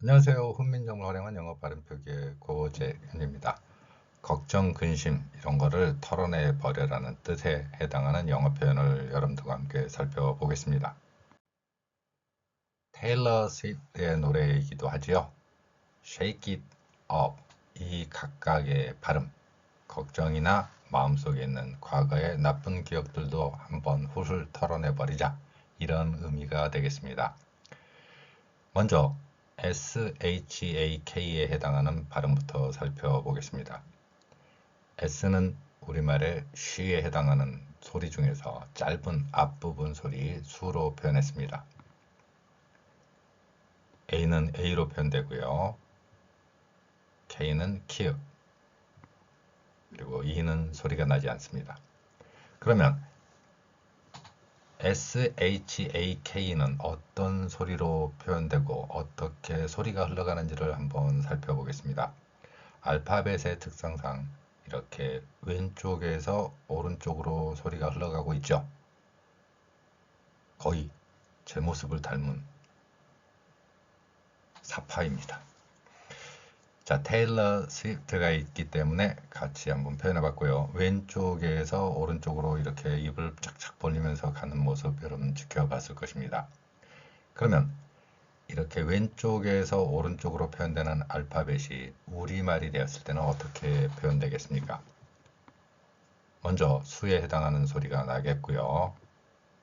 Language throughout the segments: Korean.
안녕하세요. 훈민정음을 활용한 영어 발음 표기의 고재현입니다. 걱정, 근심 이런 거를 털어내 버려라는 뜻에 해당하는 영어 표현을 여러분들과 함께 살펴보겠습니다. 테일러 스위프트의 노래이기도 하지요. Shake it up. 이 각각의 발음, 걱정이나 마음속에 있는 과거의 나쁜 기억들도 한번 훌훌 털어내 버리자. 이런 의미가 되겠습니다. 먼저 SHAK에 해당하는 발음부터 살펴보겠습니다. S는 우리말의 쉬에 해당하는 소리 중에서 짧은 앞부분 소리 수로 표현했습니다. A는 A로 표현되고요. K는 키읔, 그리고 E는 소리가 나지 않습니다. 그러면 SHAK는 어떤 소리로 표현되고 어떻게 소리가 흘러가는지를 한번 살펴보겠습니다. 알파벳의 특성상 이렇게 왼쪽에서 오른쪽으로 소리가 흘러가고 있죠. 거의 제 모습을 닮은 사파입니다. 자, 테일러 스위프트가 있기 때문에 같이 한번 표현해 봤고요. 왼쪽에서 오른쪽으로 이렇게 입을 착착 벌리면서 가는 모습 여러분 지켜봤을 것입니다. 그러면 이렇게 왼쪽에서 오른쪽으로 표현되는 알파벳이 우리말이 되었을 때는 어떻게 표현되겠습니까? 먼저 수에 해당하는 소리가 나겠고요.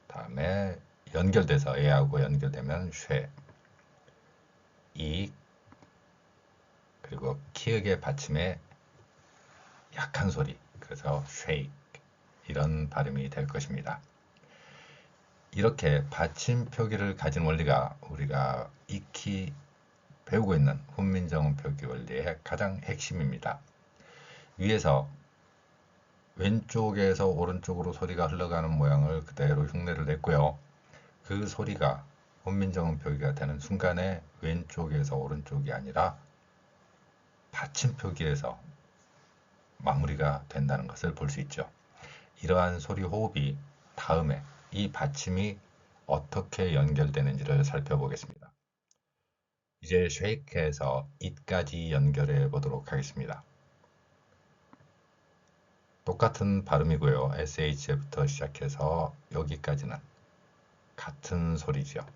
다음에 연결돼서 애하고 연결되면 쉐, 이, 그리고 키읔의 받침에 약한 소리, 그래서 shake 이런 발음이 될 것입니다. 이렇게 받침 표기를 가진 원리가 우리가 익히 배우고 있는 훈민정음 표기 원리의 가장 핵심입니다. 위에서 왼쪽에서 오른쪽으로 소리가 흘러가는 모양을 그대로 흉내를 냈고요. 그 소리가 훈민정음 표기가 되는 순간에 왼쪽에서 오른쪽이 아니라 받침 표기에서 마무리가 된다는 것을 볼 수 있죠. 이러한 소리 호흡이 다음에 이 받침이 어떻게 연결되는지를 살펴보겠습니다. 이제 shake에서 it까지 연결해 보도록 하겠습니다. 똑같은 발음이고요. sh부터 시작해서 여기까지는 같은 소리죠.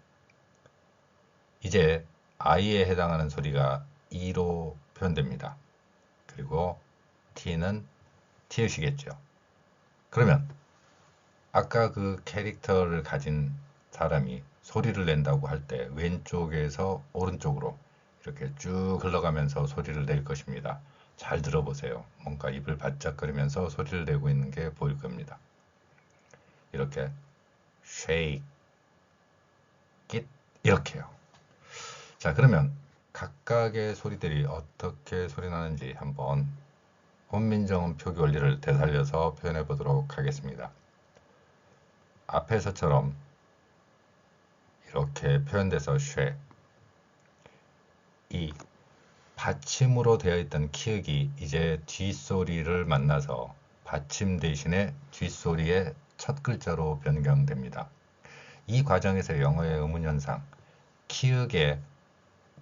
이제 I에 해당하는 소리가 E로 표현됩니다. 그리고 T는 T이시겠죠. 그러면 아까 그 캐릭터를 가진 사람이 소리를 낸다고 할 때 왼쪽에서 오른쪽으로 이렇게 쭉 흘러가면서 소리를 낼 것입니다. 잘 들어보세요. 뭔가 입을 바짝거리면서 소리를 내고 있는 게 보일 겁니다. 이렇게 shake it 이렇게요. 자, 그러면 각각의 소리들이 어떻게 소리 나는지 한번 훈민정음 표기 원리를 되살려서 표현해 보도록 하겠습니다. 앞에서처럼 이렇게 표현돼서 쉐, 이 받침으로 되어 있던 키읔이 이제 뒷소리를 만나서 받침 대신에 뒷소리의 첫 글자로 변경됩니다. 이 과정에서 영어의 의문현상, 키읔의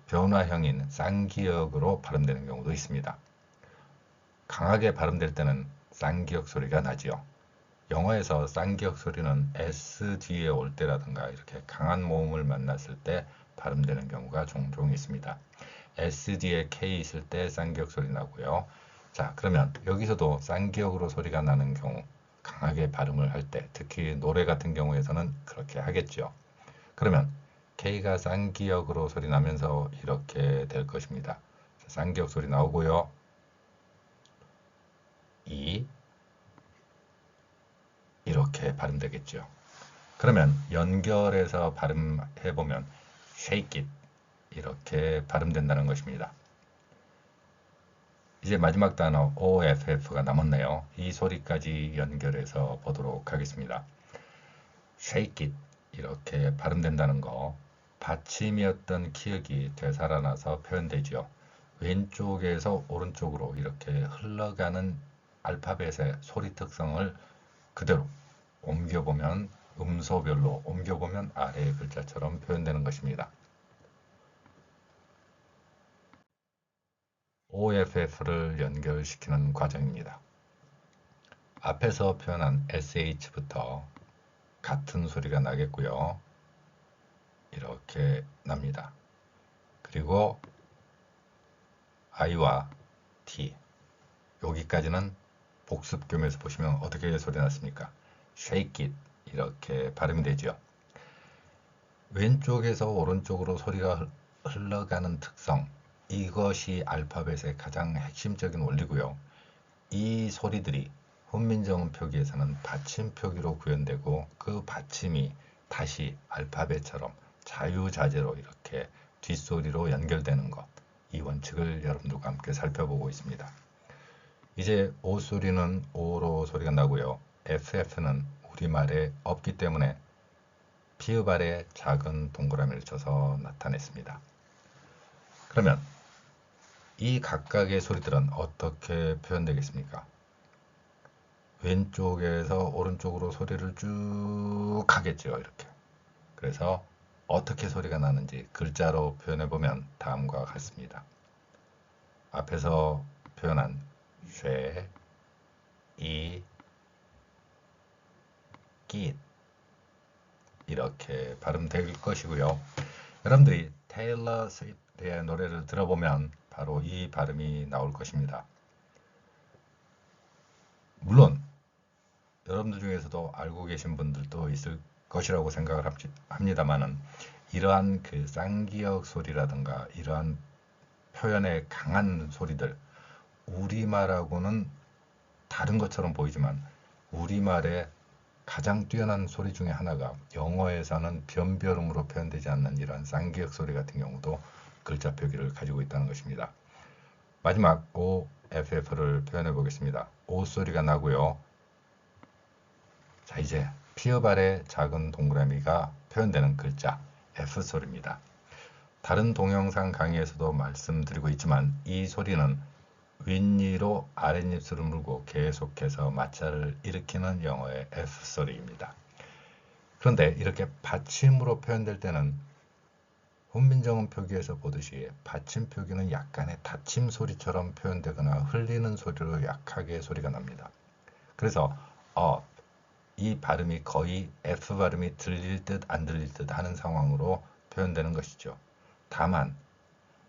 변화형인 쌍기역으로 발음되는 경우도 있습니다. 강하게 발음될 때는 쌍기역 소리가 나지요. 영어에서 쌍기역 소리는 S 뒤에 올 때라든가 이렇게 강한 모음을 만났을 때 발음되는 경우가 종종 있습니다. S 뒤에 K 있을 때 쌍기역 소리 나고요. 자, 그러면 여기서도 쌍기역으로 소리가 나는 경우, 강하게 발음을 할 때, 특히 노래 같은 경우에서는 그렇게 하겠죠. 그러면 K가 쌍기역으로 소리 나면서 이렇게 될 것입니다. 쌍기역 소리 나오고요. 이 이렇게 발음되겠죠. 그러면 연결해서 발음해보면 shake it 이렇게 발음된다는 것입니다. 이제 마지막 단어 OFF가 남았네요. 이 소리까지 연결해서 보도록 하겠습니다. shake it 이렇게 발음된다는 거, 받침이었던 키읔이 되살아나서 표현되지요. 왼쪽에서 오른쪽으로 이렇게 흘러가는 알파벳의 소리 특성을 그대로 옮겨보면 음소별로 옮겨보면 아래의 글자처럼 표현되는 것입니다. OFF를 연결시키는 과정입니다. 앞에서 표현한 SH부터 같은 소리가 나겠고요. 이렇게 납니다. 그리고 I와 T, 여기까지는 복습교면서 보시면 어떻게 소리 났습니까? shake it, 이렇게 발음이 되죠. 왼쪽에서 오른쪽으로 소리가 흘러가는 특성, 이것이 알파벳의 가장 핵심적인 원리고요. 이 소리들이 훈민정음 표기에서는 받침 표기로 구현되고 그 받침이 다시 알파벳처럼 자유자재로 이렇게 뒷소리로 연결되는 것, 이 원칙을 여러분들과 함께 살펴보고 있습니다. 이제 O 소리는 O로 소리가 나고요. FF는 우리말에 없기 때문에 피읍 아래 작은 동그라미를 쳐서 나타냈습니다. 그러면 이 각각의 소리들은 어떻게 표현되겠습니까? 왼쪽에서 오른쪽으로 소리를 쭉 하겠죠, 이렇게. 그래서 어떻게 소리가 나는지 글자로 표현해보면 다음과 같습니다. 앞에서 표현한 쉐, 이, 깃, 이렇게 발음될 것이고요. 여러분들이 테일러 스위프트의 노래를 들어보면 바로 이 발음이 나올 것입니다. 물론 여러분들 중에서도 알고 계신 분들도 있을 것이라고 생각을 합니다만은 이러한 그 쌍기역 소리라든가 이러한 표현의 강한 소리들, 우리말하고는 다른 것처럼 보이지만 우리말의 가장 뛰어난 소리 중에 하나가 영어에서는 변별음으로 표현되지 않는 이러한 쌍기역 소리 같은 경우도 글자 표기를 가지고 있다는 것입니다. 마지막 OFF를 표현해 보겠습니다. O 소리가 나고요. 자, 이제 피읍 아래 작은 동그라미가 표현되는 글자 F 소리입니다. 다른 동영상 강의에서도 말씀드리고 있지만 이 소리는 윗니로 아랫입술을 물고 계속해서 마찰을 일으키는 영어의 F 소리입니다. 그런데 이렇게 받침으로 표현될 때는 훈민정음 표기에서 보듯이 받침 표기는 약간의 닫힘 소리처럼 표현되거나 흘리는 소리로 약하게 소리가 납니다. 그래서 이 발음이 거의 F 발음이 들릴 듯 안 들릴 듯 하는 상황으로 표현되는 것이죠. 다만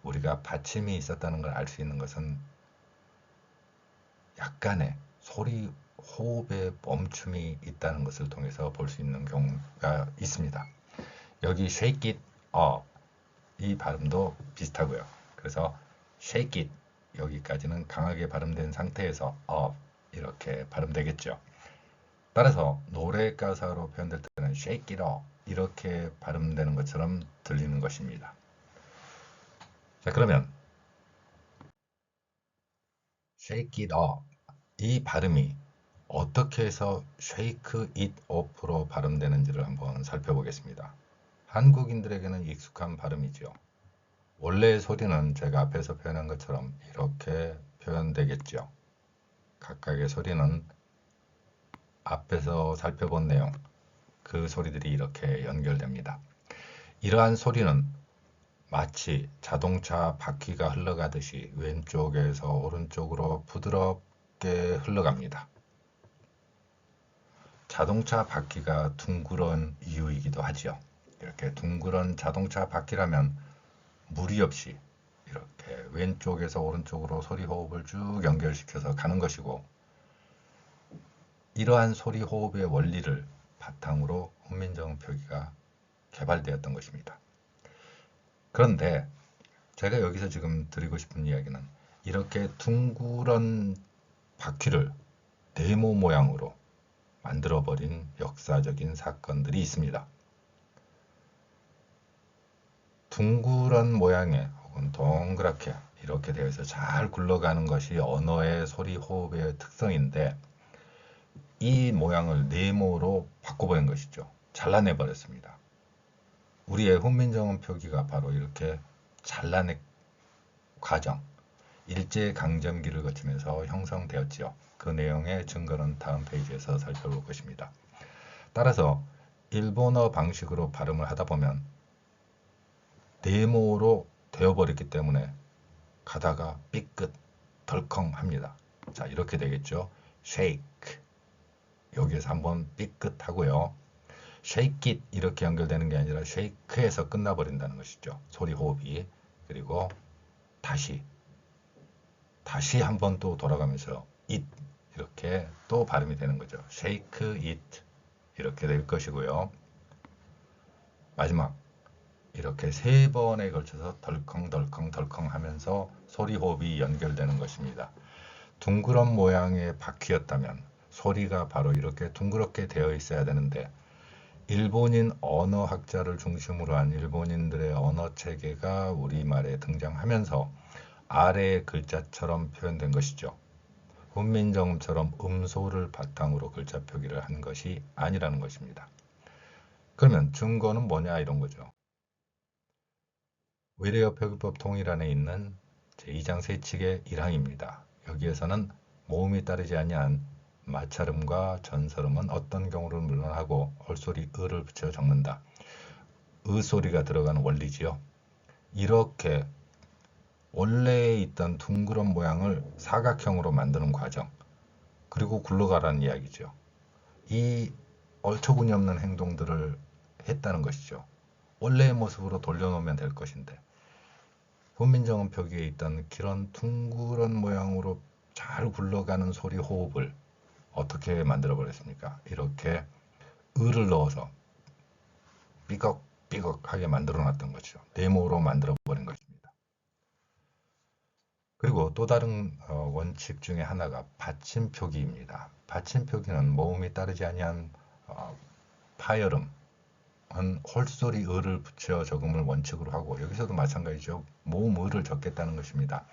우리가 받침이 있었다는 걸 알 수 있는 것은 약간의 소리 호흡의 멈춤이 있다는 것을 통해서 볼 수 있는 경우가 있습니다. 여기 shake it up, 이 발음도 비슷하고요. 그래서 shake it, 여기까지는 강하게 발음된 상태에서 up, 이렇게 발음되겠죠. 따라서 노래 가사로 표현될 때는 shake it up, 이렇게 발음되는 것처럼 들리는 것입니다. 자, 그러면 shake it up, 이 발음이 어떻게 해서 shake it up로 발음되는지를 한번 살펴보겠습니다. 한국인들에게는 익숙한 발음이죠. 원래의 소리는 제가 앞에서 표현한 것처럼 이렇게 표현되겠죠. 각각의 소리는 앞에서 살펴본 내용, 그 소리들이 이렇게 연결됩니다. 이러한 소리는 마치 자동차 바퀴가 흘러가듯이 왼쪽에서 오른쪽으로 부드럽게 흘러갑니다. 자동차 바퀴가 둥그런 이유이기도 하지요. 이렇게 둥그런 자동차 바퀴라면 무리 없이 이렇게 왼쪽에서 오른쪽으로 소리 호흡을 쭉 연결시켜서 가는 것이고, 이러한 소리 호흡의 원리를 바탕으로 훈민정음 표기가 개발되었던 것입니다. 그런데 제가 여기서 지금 드리고 싶은 이야기는 이렇게 둥그런 바퀴를 네모 모양으로 만들어버린 역사적인 사건들이 있습니다. 둥그런 모양의 혹은 동그랗게 이렇게 되어서 잘 굴러가는 것이 언어의 소리 호흡의 특성인데 이 모양을 네모로 바꿔버린 것이죠. 잘라내 버렸습니다. 우리의 훈민정음 표기가 바로 이렇게 잘라낸 과정, 일제강점기를 거치면서 형성되었지요. 그 내용의 증거는 다음 페이지에서 살펴볼 것입니다. 따라서 일본어 방식으로 발음을 하다 보면 네모로 되어버렸기 때문에 가다가 삐끗 덜컹 합니다. 자, 이렇게 되겠죠. shake. 여기에서 한번 삐끗 하고요. shake it 이렇게 연결되는 게 아니라 shake에서 끝나버린다는 것이죠. 소리 호흡이. 그리고 다시 한번 또 돌아가면서 it 이렇게 또 발음이 되는 거죠. shake it 이렇게 될 것이고요. 마지막 이렇게 3번에 걸쳐서 덜컹 하면서 소리 호흡이 연결되는 것입니다. 둥그런 모양의 바퀴였다면 소리가 바로 이렇게 둥그렇게 되어 있어야 되는데 일본인 언어학자를 중심으로 한 일본인들의 언어 체계가 우리말에 등장하면서 아래의 글자처럼 표현된 것이죠. 훈민정음처럼 음소를 바탕으로 글자 표기를 한 것이 아니라는 것입니다. 그러면 증거는 뭐냐 이런 거죠. 외래어 표기법 통일안에 있는 제2장 세칙의 1항입니다. 여기에서는 모음이 따르지 아니한 마찰음과 전설음은 어떤 경우를 물론하고 얼소리 을을 붙여 적는다. 소리가 들어가는 원리지요. 이렇게 원래 있던 둥그런 모양을 사각형으로 만드는 과정, 그리고 굴러가라는 이야기죠. 이 어처구니 없는 행동들을 했다는 것이죠. 원래의 모습으로 돌려놓으면 될 것인데 훈민정음 표기에 있던 그런 둥그런 모양으로 잘 굴러가는 소리 호흡을 어떻게 만들어 버렸습니까? 이렇게 을을 넣어서 삐걱삐걱하게 만들어 놨던 거죠. 네모로 만들어 버린 것입니다. 그리고 또 다른 원칙 중에 하나가 받침 표기입니다. 받침 표기는 모음이 따르지 아니한 파열음, 홀소리 을을 붙여 적음을 원칙으로 하고 여기서도 마찬가지죠. 모음 을을 적겠다는 것입니다.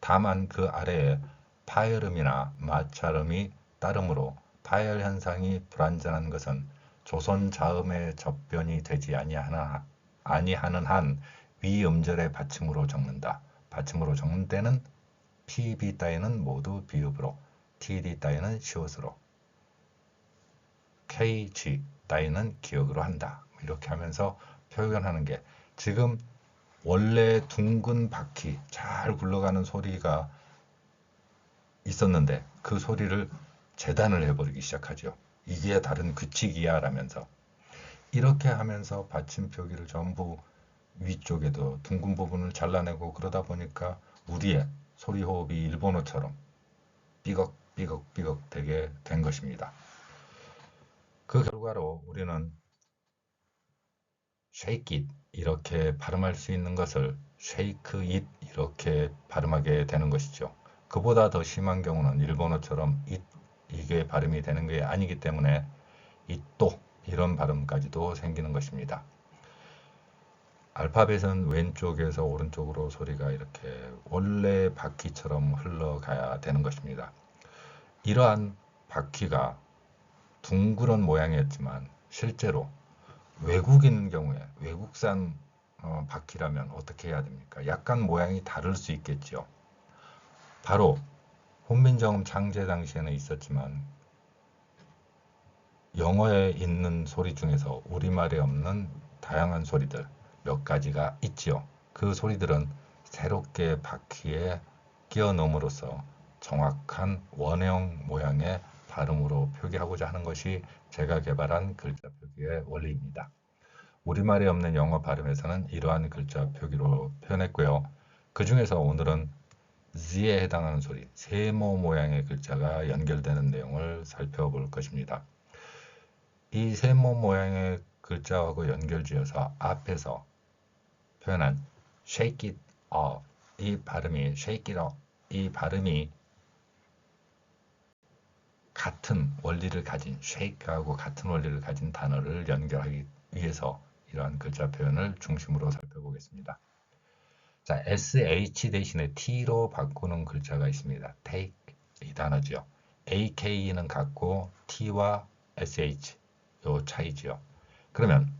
다만 그 아래에 파열음이나 마찰음이 따르므로 파열 현상이 불완전한 것은 조선 자음의 접변이 되지 아니하는 한 위음절의 받침으로 적는다. 받침으로 적는 때는 P, B 따위는 모두 비읍으로, T, D 따위는 시옷으로, K, G 따위는 기억으로 한다. 이렇게 하면서 표현하는 게 지금 원래 둥근 바퀴 잘 굴러가는 소리가 있었는데 그 소리를 재단을 해버리기 시작하죠. 이게 다른 규칙이야 라면서 이렇게 하면서 받침 표기를 전부 위쪽에도 둥근 부분을 잘라내고 그러다 보니까 우리의 소리 호흡이 일본어처럼 삐걱삐걱삐걱 되게 된 것입니다. 그 결과로 우리는 shake it 이렇게 발음할 수 있는 것을 shake it 이렇게 발음하게 되는 것이죠. 그보다 더 심한 경우는 일본어처럼 이게 발음이 되는 게 아니기 때문에 it도 이런 발음까지도 생기는 것입니다. 알파벳은 왼쪽에서 오른쪽으로 소리가 이렇게 원래 바퀴처럼 흘러가야 되는 것입니다. 이러한 바퀴가 둥그런 모양이었지만 실제로 외국인 경우에 외국산 바퀴라면 어떻게 해야 됩니까? 약간 모양이 다를 수 있겠죠. 바로 훈민정음 창제 당시에는 있었지만 영어에 있는 소리 중에서 우리말에 없는 다양한 소리들 몇 가지가 있지요. 그 소리들은 새롭게 바퀴에 끼워 넣음으로써 정확한 원형 모양의 발음으로 표기하고자 하는 것이 제가 개발한 글자 표기의 원리입니다. 우리말에 없는 영어 발음에서는 이러한 글자 표기로 표현했고요. 그 중에서 오늘은 Z에 해당하는 소리, 세모 모양의 글자가 연결되는 내용을 살펴볼 것입니다. 이 세모 모양의 글자하고 연결지어서 앞에서 표현한 shake it up 이 발음이 shake it up 이 발음이 같은 원리를 가진 shake하고 같은 원리를 가진 단어를 연결하기 위해서 이러한 글자 표현을 중심으로 살펴보겠습니다. 자, sh 대신에 t로 바꾸는 글자가 있습니다. take 이 단어죠. ak는 같고 t와 sh 요 차이죠. 그러면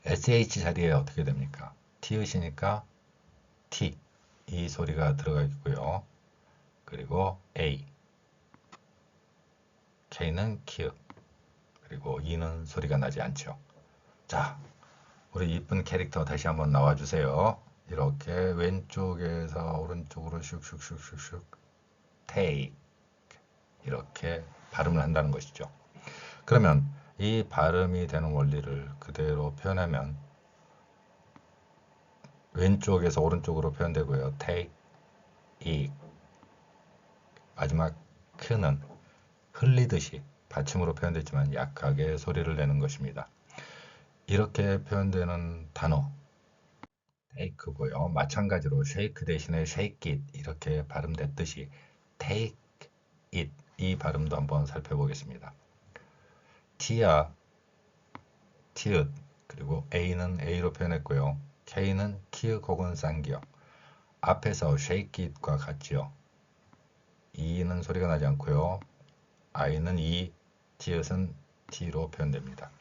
sh 자리에 어떻게 됩니까? t읕이니까 t 이 소리가 들어가 있고요. 그리고 a k는 키읔 그리고 e는 소리가 나지 않죠. 자, 우리 이쁜 캐릭터 다시 한번 나와주세요. 이렇게 왼쪽에서 오른쪽으로 슉슉슉슉슉 take 이렇게 발음을 한다는 것이죠. 그러면 이 발음이 되는 원리를 그대로 표현하면 왼쪽에서 오른쪽으로 표현되고요. take, it. 마지막 그는 흘리듯이 받침으로 표현되지만 약하게 소리를 내는 것입니다. 이렇게 표현되는 단어 take고요. 마찬가지로 shake 대신에 shake it 이렇게 발음됐듯이 take it 이 발음도 한번 살펴보겠습니다. t야 티읕 그리고 a는 a로 표현했고요. k는 키읔 혹은 쌍기역 앞에서 shake it과 같지요. e는 소리가 나지 않고요. i는 e, t읕은 t로 표현됩니다.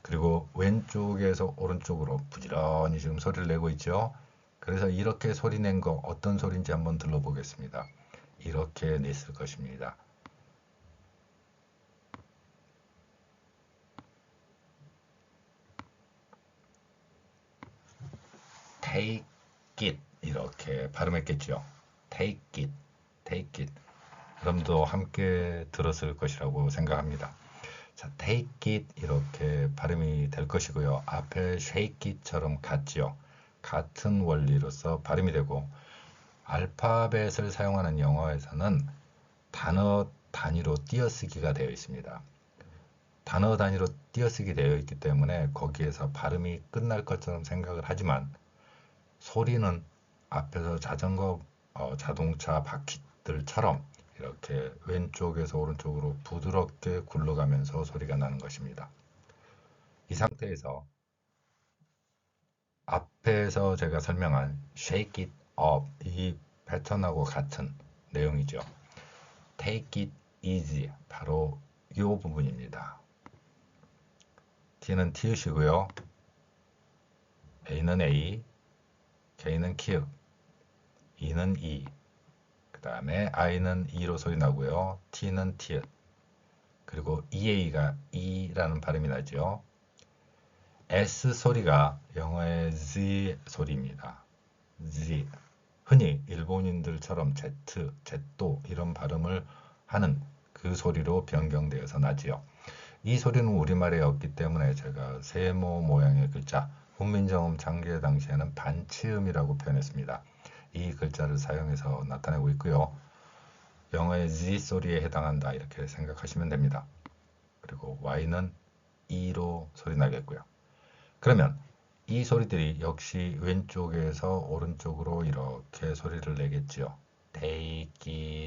그리고 왼쪽에서 오른쪽으로 부지런히 지금 소리를 내고 있죠. 그래서 이렇게 소리 낸 거 어떤 소리인지 한번 들러보겠습니다. 이렇게 냈을 것입니다. take it 이렇게 발음했겠죠. take it, take it. 여러분도 함께 들었을 것이라고 생각합니다. 자, take it 이렇게 발음이 될 것이고요. 앞에 shake it처럼 같지요. 같은 원리로서 발음이 되고 알파벳을 사용하는 영어에서는 단어 단위로 띄어쓰기가 되어 있습니다. 단어 단위로 띄어쓰기 되어 있기 때문에 거기에서 발음이 끝날 것처럼 생각을 하지만 소리는 앞에서 자전거, 자동차 바퀴들처럼 이렇게 왼쪽에서 오른쪽으로 부드럽게 굴러가면서 소리가 나는 것입니다. 이 상태에서 앞에서 제가 설명한 shake it up 이 패턴하고 같은 내용이죠. take it easy 바로 이 부분입니다. T는 티읕이고요. A는 A, K는 키읔, E는 E, 그 다음에 I는 E로 소리 나고요. T는 티읕, 그리고 EA가 E라는 발음이 나죠. S 소리가 영어의 Z 소리입니다. Z. 흔히 일본인들처럼 Z, Z도 이런 발음을 하는 그 소리로 변경되어서 나지요. 이 소리는 우리말에 없기 때문에 제가 세모 모양의 글자, 훈민정음 창제 당시에는 반치음이라고 표현했습니다. 이 글자를 사용해서 나타내고 있고요. 영어의 Z 소리에 해당한다 이렇게 생각하시면 됩니다. 그리고 Y는 E로 소리 나겠고요. 그러면 이 소리들이 역시 왼쪽에서 오른쪽으로 이렇게 소리를 내겠지요. Take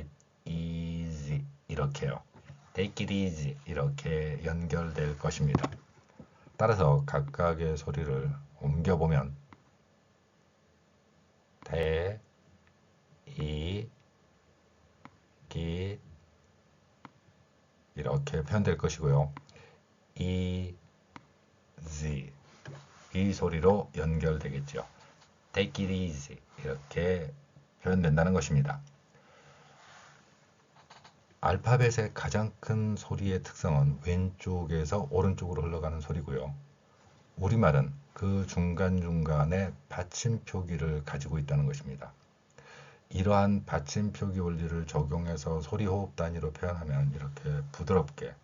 it easy 이렇게요. Take it easy 이렇게 연결될 것입니다. 따라서 각각의 소리를 옮겨보면 대, 이, 기 이렇게 표현될 것이고요. easy 이 소리로 연결되겠죠. Take it easy 이렇게 표현된다는 것입니다. 알파벳의 가장 큰 소리의 특성은 왼쪽에서 오른쪽으로 흘러가는 소리고요. 우리말은 그 중간중간에 받침표기를 가지고 있다는 것입니다. 이러한 받침표기 원리를 적용해서 소리 호흡 단위로 표현하면 이렇게 부드럽게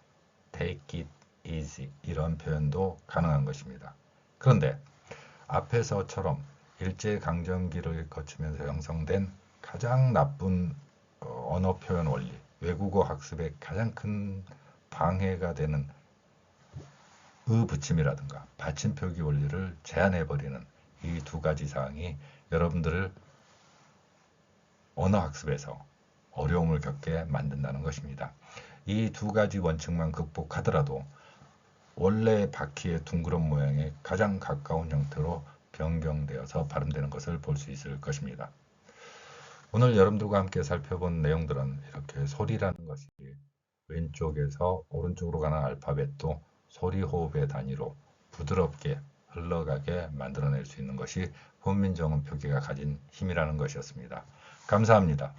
take it easy 이런 표현도 가능한 것입니다. 그런데 앞에서처럼 일제강점기를 거치면서 형성된 가장 나쁜 언어 표현 원리, 외국어 학습에 가장 큰 방해가 되는 붙임이라든가 받침표기 원리를 제한해버리는 이 두 가지 사항이 여러분들을 언어 학습에서 어려움을 겪게 만든다는 것입니다. 이 두 가지 원칙만 극복하더라도 원래 바퀴의 둥그런 모양에 가장 가까운 형태로 변경되어서 발음되는 것을 볼 수 있을 것입니다. 오늘 여러분들과 함께 살펴본 내용들은 이렇게 소리라는 것이 왼쪽에서 오른쪽으로 가는 알파벳도 소리 호흡의 단위로 부드럽게 흘러가게 만들어낼 수 있는 것이 훈민정음 표기가 가진 힘이라는 것이었습니다. 감사합니다.